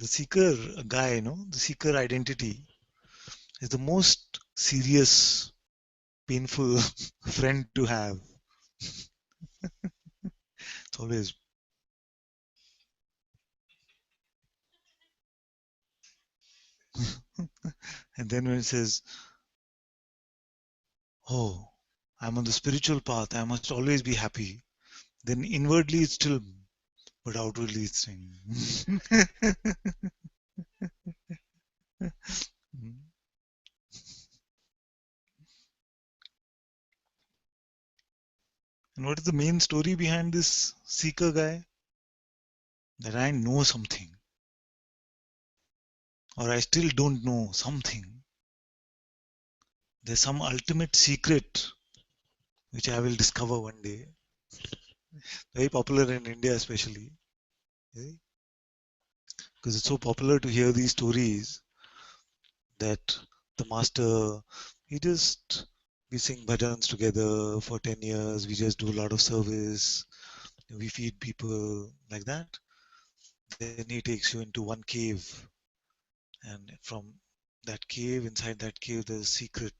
The seeker guy, the seeker identity is the most serious, painful friend to have. It's always. And then when it says, oh, I'm on the spiritual path, I must always be happy. Then inwardly it's still, but outwardly it's saying. And what is the main story behind this seeker guy? That I know something, or I still don't know something. There's some ultimate secret which I will discover one day. Very popular in India, especially. Because it's so popular to hear these stories that the master, he just, we sing bhajans together for 10 years, we just do a lot of service, we feed people like that. Then he takes you into one cave, and from that cave, inside that cave, there's a secret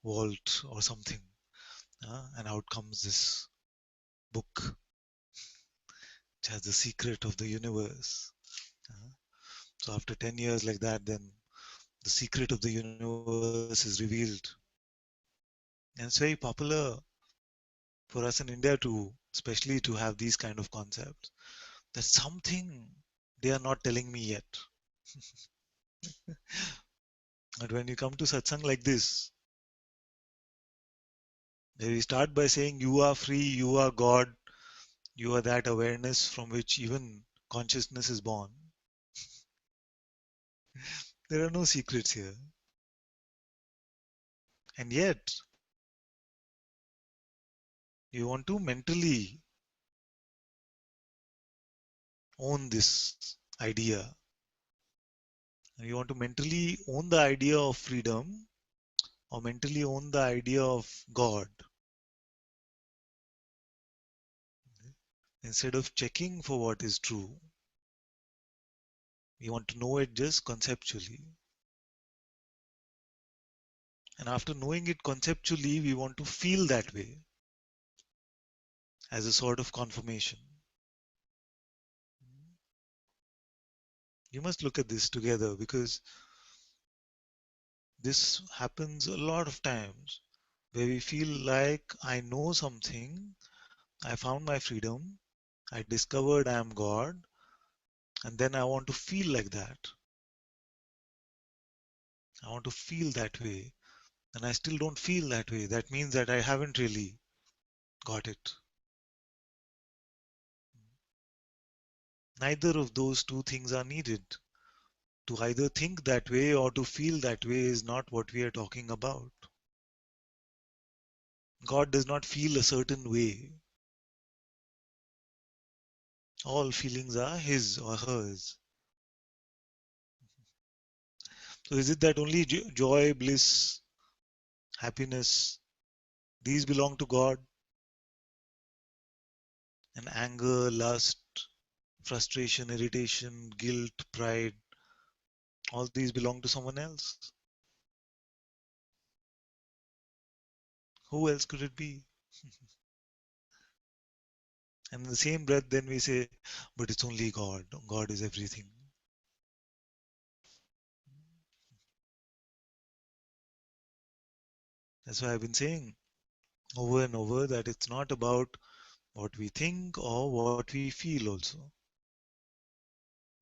vault or something. And out comes this book which has the secret of the universe. Uh, so after 10 years like that, then the secret of the universe is revealed. And it's very popular for us in India to, especially to have these kind of concepts. There's something they are not telling me yet. But when you come to satsang like this, where we start by saying you are free, you are God, you are that awareness from which even consciousness is born. There are no secrets here. And yet, you want to mentally own this idea. You want to mentally own the idea of freedom or mentally own the idea of God. Instead of checking for what is true, we want to know it just conceptually. And after knowing it conceptually, we want to feel that way as a sort of confirmation. You must look at this together because this happens a lot of times where we feel like I know something, I found my freedom, I discovered I am God, and then I want to feel like that. I want to feel that way, and I still don't feel that way. That means that I haven't really got it. Neither of those two things are needed. To either think that way or to feel that way is not what we are talking about. God does not feel a certain way. All feelings are His or hers. So is it that only joy, bliss, happiness, these belong to God? And anger, lust, frustration, irritation, guilt, pride, all these belong to someone else? Who else could it be? And in the same breath, then we say, but it's only God. God is everything. That's why I've been saying over and over that it's not about what we think or what we feel also.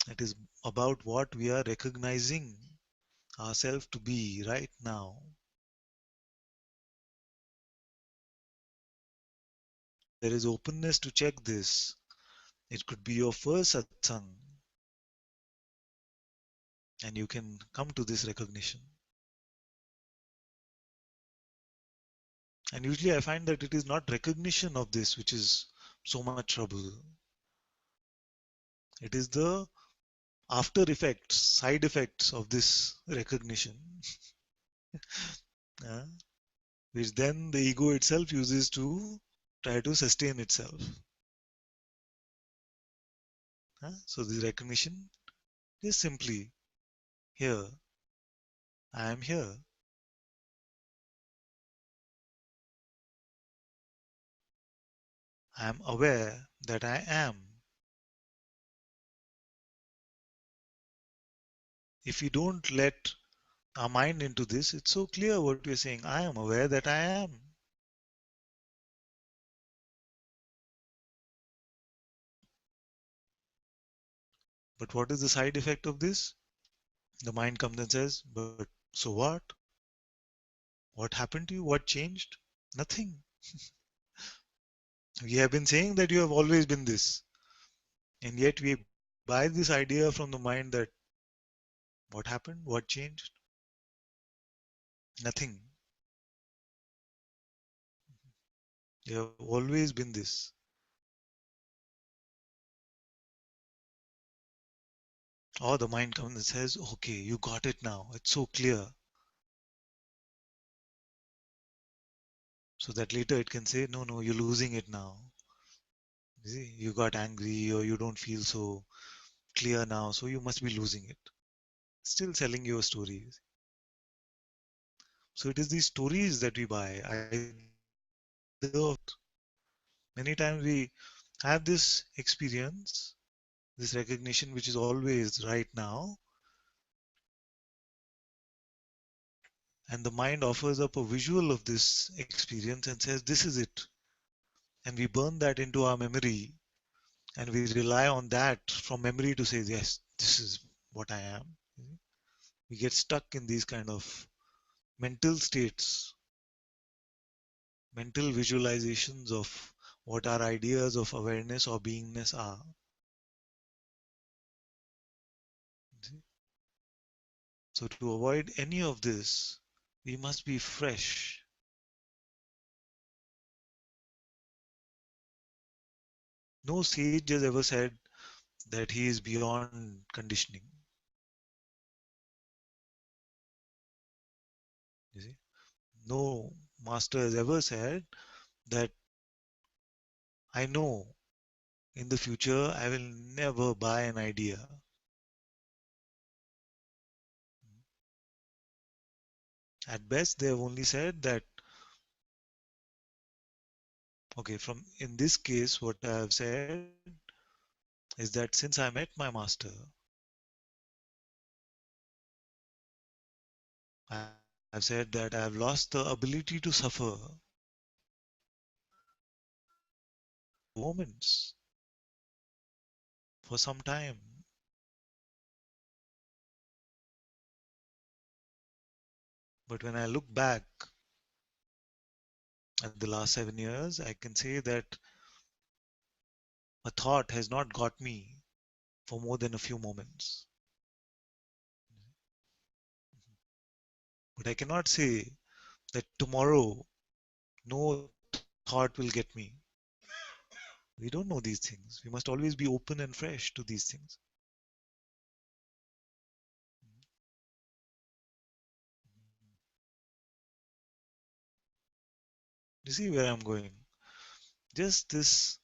It is about what we are recognizing ourselves to be right now. If there is openness to check this, it could be your first satsang, and you can come to this recognition. And usually I find that it is not recognition of this which is so much trouble. It is the after effects, side effects of this recognition, uh, which then the ego itself uses to try to sustain itself. So the recognition Just simply, here, I am here. I am aware that I am. If we don't let our mind into this, it's so clear what we're saying. I am aware that I am. But what is the side effect of this? The mind comes and says, but so what? What happened to you? What changed? Nothing. We have been saying that you have always been this. And yet we buy this idea from the mind that what happened? What changed? Nothing. You have always been this. Or the mind comes and says, okay, you got it now. It's so clear. So that later it can say, no, no, you're losing it now. You see, you got angry or you don't feel so clear now, so you must be losing it. Still selling you a story. So it is these stories that we buy, either of many times we have this experience, this recognition which is always right now, and the mind offers up a visual of this experience and says, this is it. And we burn that into our memory and we rely on that from memory to say, yes, this is what I am. We get stuck in these kind of mental states, mental visualizations of what our ideas of awareness or beingness are. So, to avoid any of this, we must be fresh. No sage has ever said that he is beyond conditioning. You see? No master has ever said that I know in the future I will never buy an idea. At best, they have only said that, okay, from in this case, what I have said is that since I met my master, I've said that I have lost the ability to suffer moments for some time. But when I look back at the last 7 years, I can say that a thought has not got me for more than a few moments. But I cannot say that tomorrow no thought will get me. We don't know these things. We must always be open and fresh to these things. You see where I'm going? Just this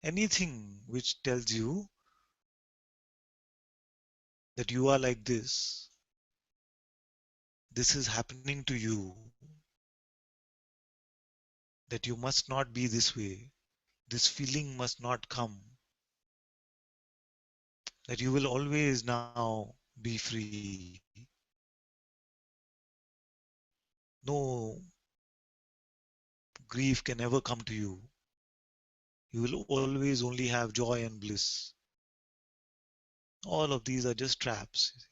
anything which tells you that you are like this is happening to you, that you must not be this way, this feeling must not come, that you will always now be free. No grief can ever come to you. You will always only have joy and bliss. All of these are just traps.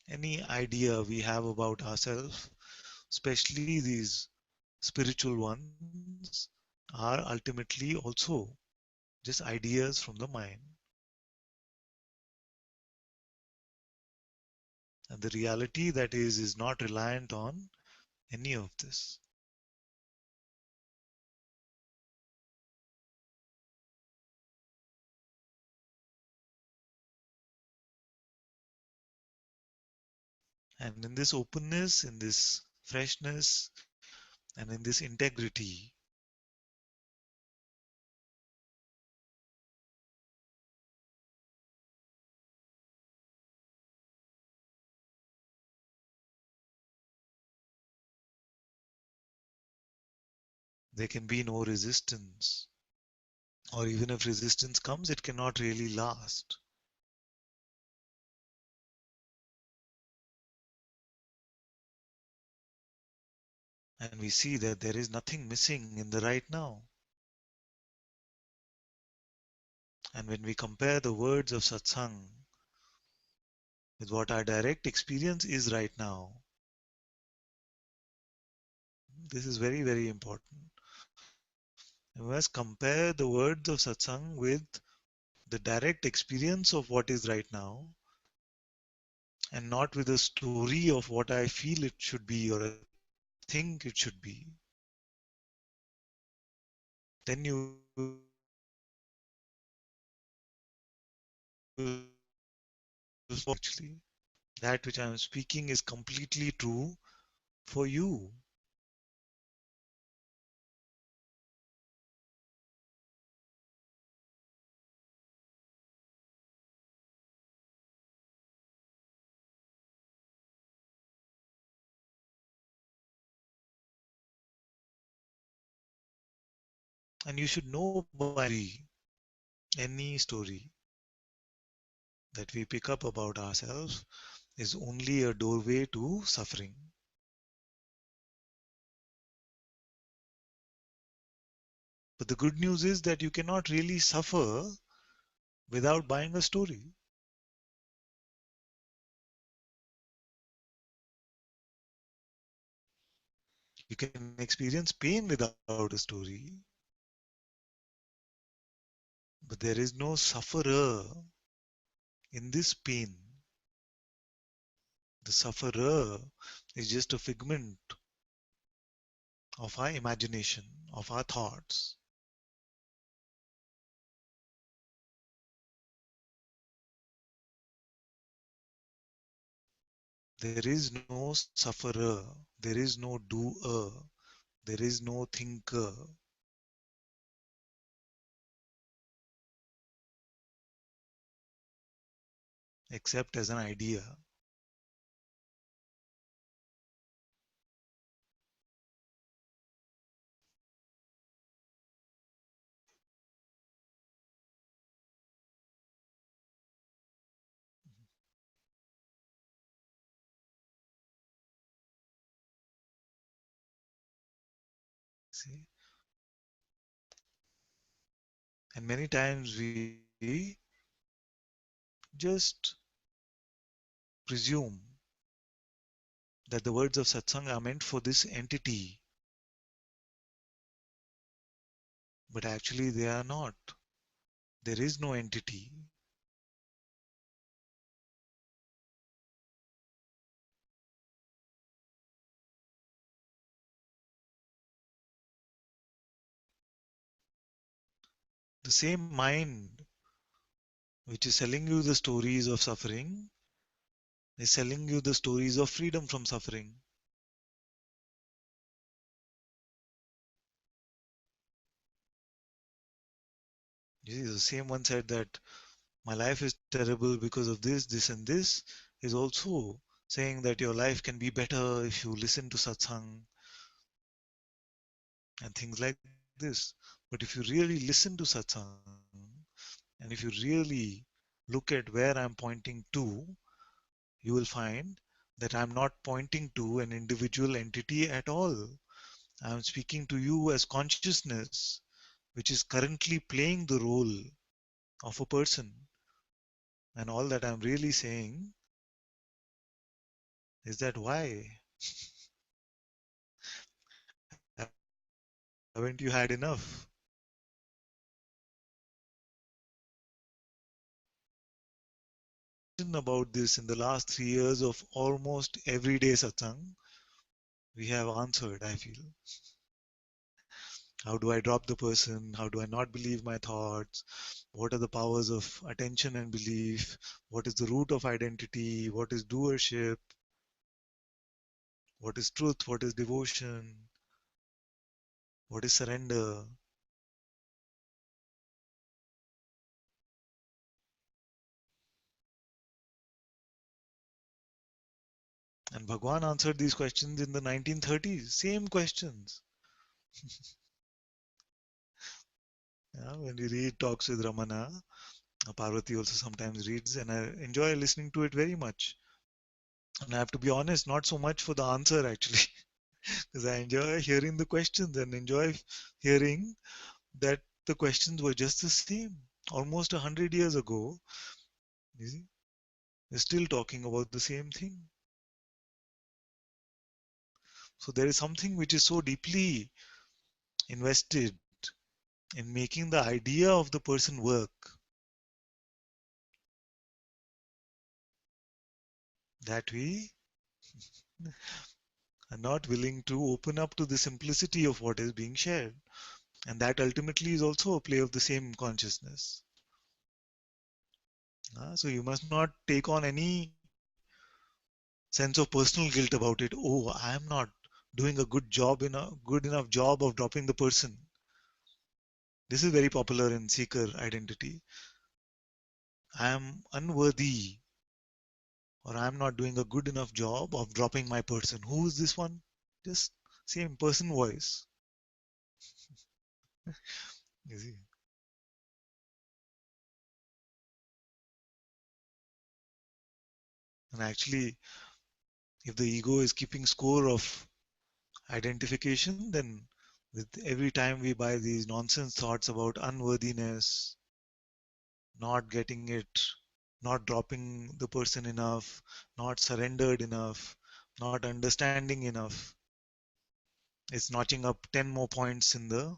Any idea we have about ourselves, especially these spiritual ones, are ultimately also just ideas from the mind. And the reality that is not reliant on any of this. And in this openness, in this freshness, and in this integrity, there can be no resistance. Or even if resistance comes, it cannot really last. And we see that there is nothing missing in the right now. And when we compare the words of Satsang with what our direct experience is right now, this is very, very important. We must compare the words of Satsang with the direct experience of what is right now, and not with a story of what I feel it should be or I think it should be. Then you will find actually that which I am speaking is completely true for you. And you should know by any story that we pick up about ourselves is only a doorway to suffering. But the good news is that you cannot really suffer without buying a story. You can experience pain without a story, but there is no sufferer in this pain. The sufferer is just a figment of our imagination, of our thoughts. There is no sufferer, there is no doer, there is no thinker, except as an idea. See? And many times we just presume that the words of satsang are meant for this entity, but actually they are not. There is no entity. The same mind which is selling you the stories of suffering is selling you the stories of freedom from suffering. You see, the same one said that my life is terrible because of this, this, and this, is also saying that your life can be better if you listen to satsang and things like this. But if you really listen to satsang and if you really look at where I'm pointing to, you will find that I'm not pointing to an individual entity at all. I'm speaking to you as consciousness, which is currently playing the role of a person. And all that I'm really saying is that why haven't you had enough? About this in the last 3 years of almost everyday satsang, we have answered, I feel. How do I drop the person? How do I not believe my thoughts? What are the powers of attention and belief? What is the root of identity? What is doership? What is truth? What is devotion? What is surrender? And Bhagwan answered these questions in the 1930s. Same questions. When we read talks with Ramana, Parvati also sometimes reads, and I enjoy listening to it very much. And I have to be honest, not so much for the answer actually, because I enjoy hearing the questions and enjoy hearing that the questions were just the same. Almost 100 years ago, you see, we're still talking about the same thing. So there is something which is so deeply invested in making the idea of the person work that we are not willing to open up to the simplicity of what is being shared. And that ultimately is also a play of the same consciousness. So you must not take on any sense of personal guilt about it. Oh, I am not doing a good enough job of dropping the person. This is very popular in seeker identity. I am unworthy, or I am not doing a good enough job of dropping my person. Who is this one? Just same person voice. You see. And actually, if the ego is keeping score of identification, then with every time we buy these nonsense thoughts about unworthiness, not getting it, not dropping the person enough, not surrendered enough, not understanding enough, it's notching up 10 more points in the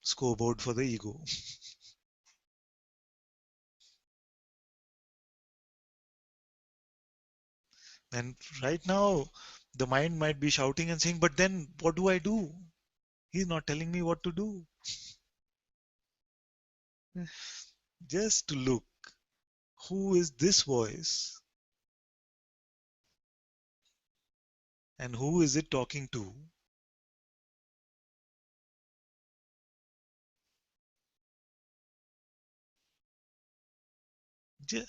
scoreboard for the ego. And right now, the mind might be shouting and saying, but then what do I do? He's not telling me what to do. Just to look, who is this voice and who is it talking to?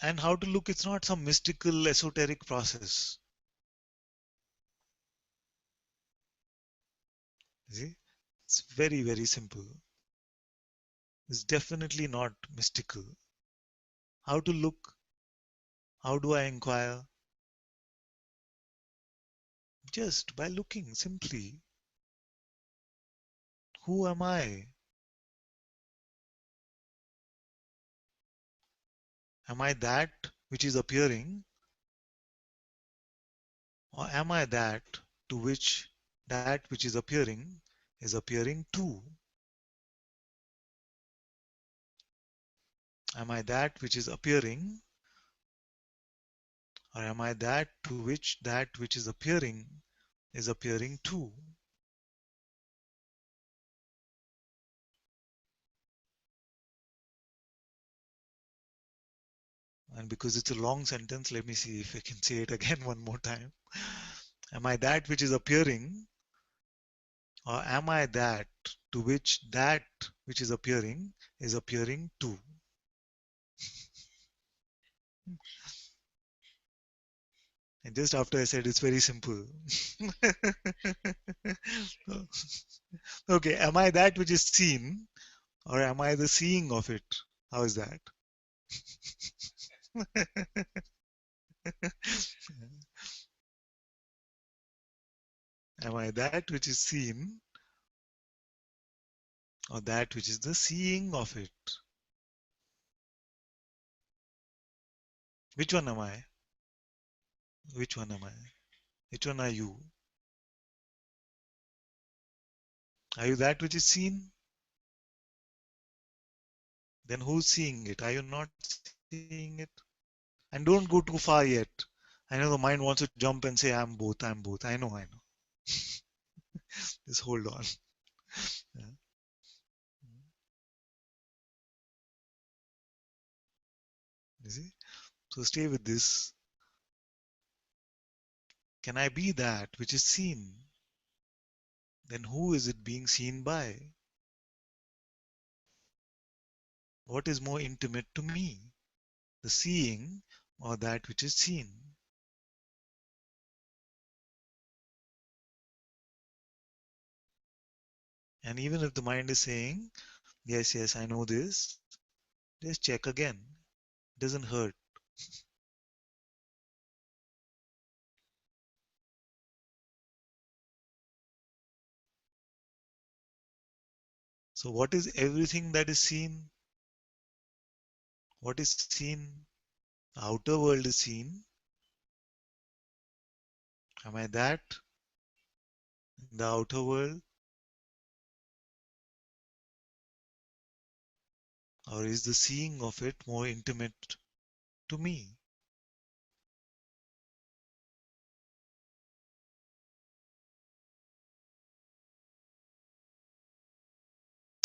And how to look, it's not some mystical, esoteric process. See? It's very, very simple. It's definitely not mystical. How to look? How do I inquire? Just by looking simply. Who am I? Am I that which is appearing? Or am I that to which that which is appearing to? Am I that which is appearing? Or am I that which is appearing to? And because it's a long sentence, let me see if I can say it again one more time. Am I that which is appearing, or am I that which is appearing to? And just after I said it's very simple. Okay, am I that which is seen, or am I the seeing of it? How is that? Am I that which is seen, or that which is the seeing of it? Which one am I? Which one am I? Which one are you? Are you that which is seen? Then who's seeing it? Are you not seeing it? And don't go too far yet. I know the mind wants to jump and say, I'm both, I'm both. I know. Just hold on. Yeah. You see? So stay with this. Can I be that which is seen? Then who is it being seen by? What is more intimate to me? The seeing or that which is seen? And even if the mind is saying, yes, yes, I know this, just check again. It doesn't hurt. So, what is everything that is seen? What is seen? The outer world is seen. Am I that in the outer world? Or is the seeing of it more intimate to me?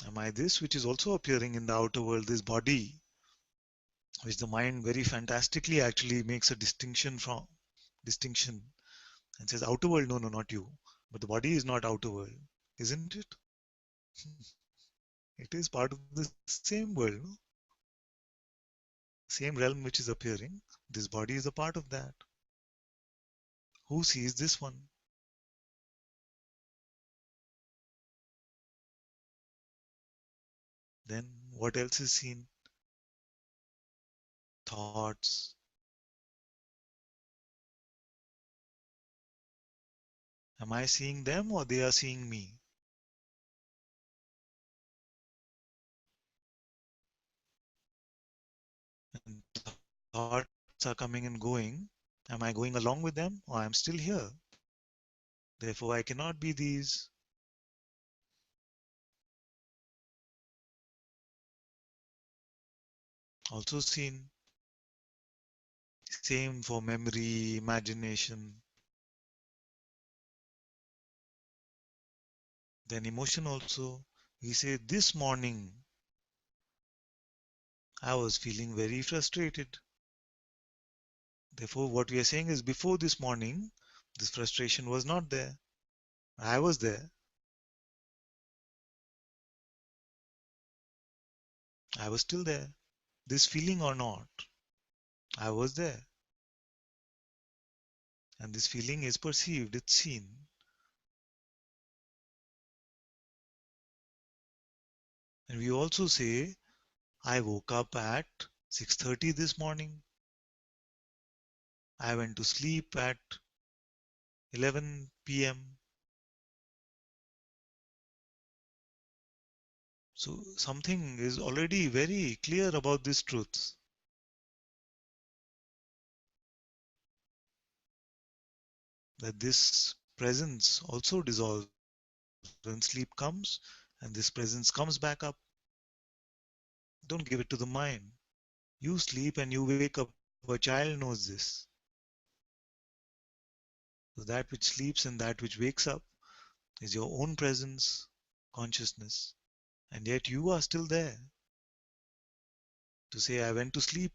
Am I this which is also appearing in the outer world, this body, which the mind very fantastically actually makes a distinction and says outer world, no, no, not you. But the body is not outer world, isn't it? It is part of the same world, no? Same realm which is appearing. This body is a part of that. Who sees this one? Then what else is seen? Thoughts. Am I seeing them or they are seeing me? And thoughts are coming and going. Am I going along with them or I'm still here? Therefore, I cannot be these. Also seen. Same for memory, imagination, then emotion also. We say, this morning I was feeling very frustrated. Therefore, what we are saying is, before this morning, this frustration was not there. I was there. I was still there. This feeling or not, I was there. And this feeling is perceived, it's seen. And we also say, I woke up at 6:30 this morning. I went to sleep at 11 p.m. So something is already very clear about these truths. That this presence also dissolves when sleep comes and this presence comes back up. Don't give it to the mind. You sleep and you wake up. A child knows this. So that which sleeps and that which wakes up is your own presence, consciousness. And yet you are still there. To say, I went to sleep,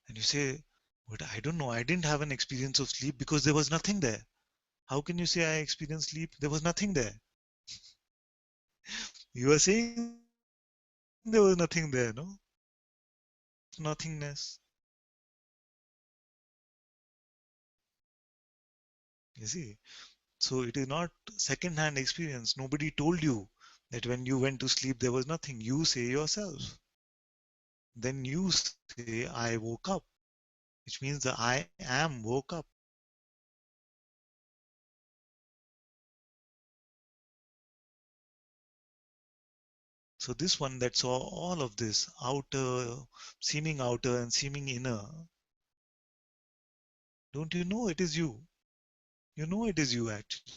and you say, but I don't know, I didn't have an experience of sleep because there was nothing there. How can you say I experienced sleep? There was nothing there. You are saying there was nothing there, no? Nothingness. You see? So it is not second-hand experience. Nobody told you that when you went to sleep there was nothing. You say yourself. Then you say, I woke up, which means the I am woke up. So this one that saw all of this outer and seeming inner, don't you know it is you? You know it is you actually.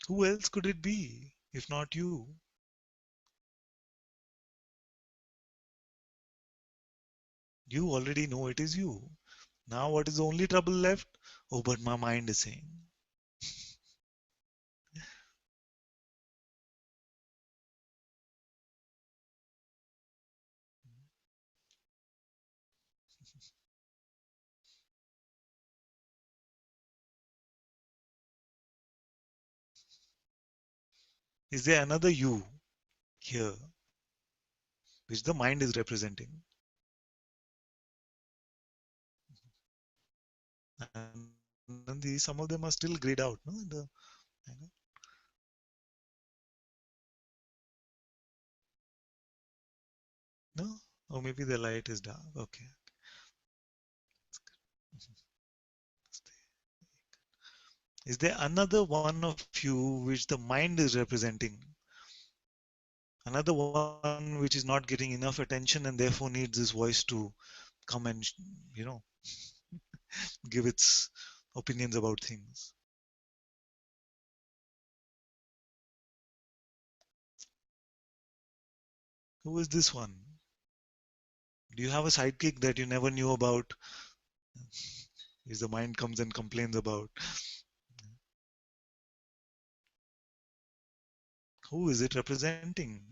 Who else could it be if not you? You already know it is you. Now what is the only trouble left? Oh, but my mind is saying. Is there another you here which the mind is representing? And Anandi, some of them are still grayed out, no? You know, no? Or maybe the light is dark. Okay. Is there another one of you which the mind is representing? Another one which is not getting enough attention and therefore needs this voice to come and, you know, give its opinions about things. Who is this one? Do you have a sidekick that you never knew about? Is the mind comes and complains about? Who is it representing?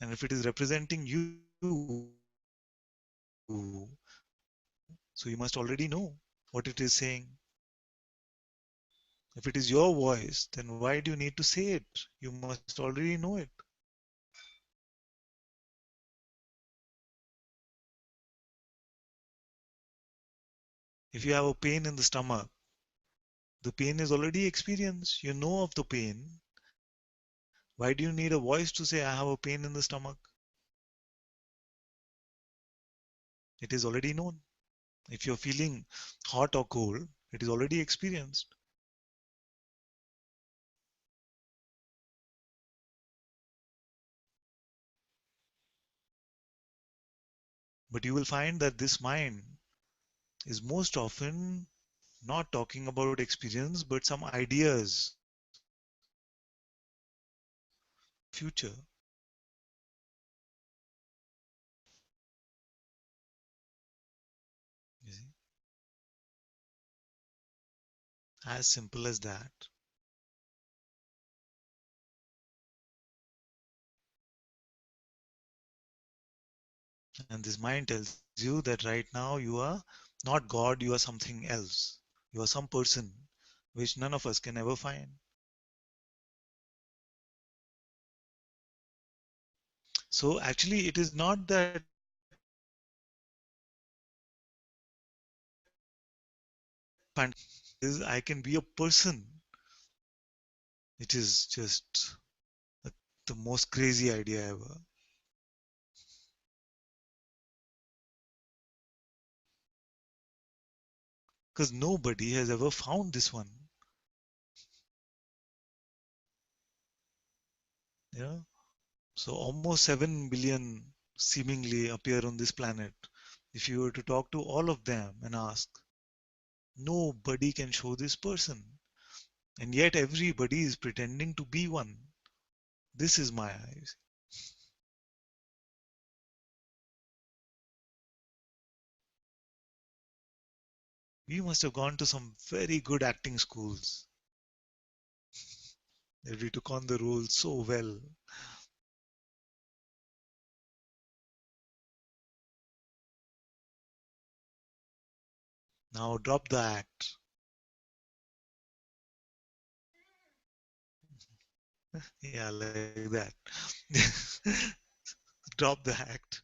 And if it is representing you, so you must already know what it is saying. If it is your voice, then why do you need to say it? You must already know it. If you have a pain in the stomach, the pain is already experienced. You know of the pain. Why do you need a voice to say, I have a pain in the stomach? It is already known. If you're feeling hot or cold, it is already experienced. But you will find that this mind is most often not talking about experience, but some ideas, future. You see? As simple as that. And this mind tells you that right now you are not God, you are something else. You are some person which none of us can ever find. So actually, it is not that is I can be a person. It is just the most crazy idea ever. Because nobody has ever found this one. Yeah. So almost 7 billion seemingly appear on this planet. If you were to talk to all of them and ask, nobody can show this person. And yet everybody is pretending to be one. This is Maya. We must have gone to some very good acting schools that we took on the role so well. Now drop the act. Yeah, like that. Drop the act.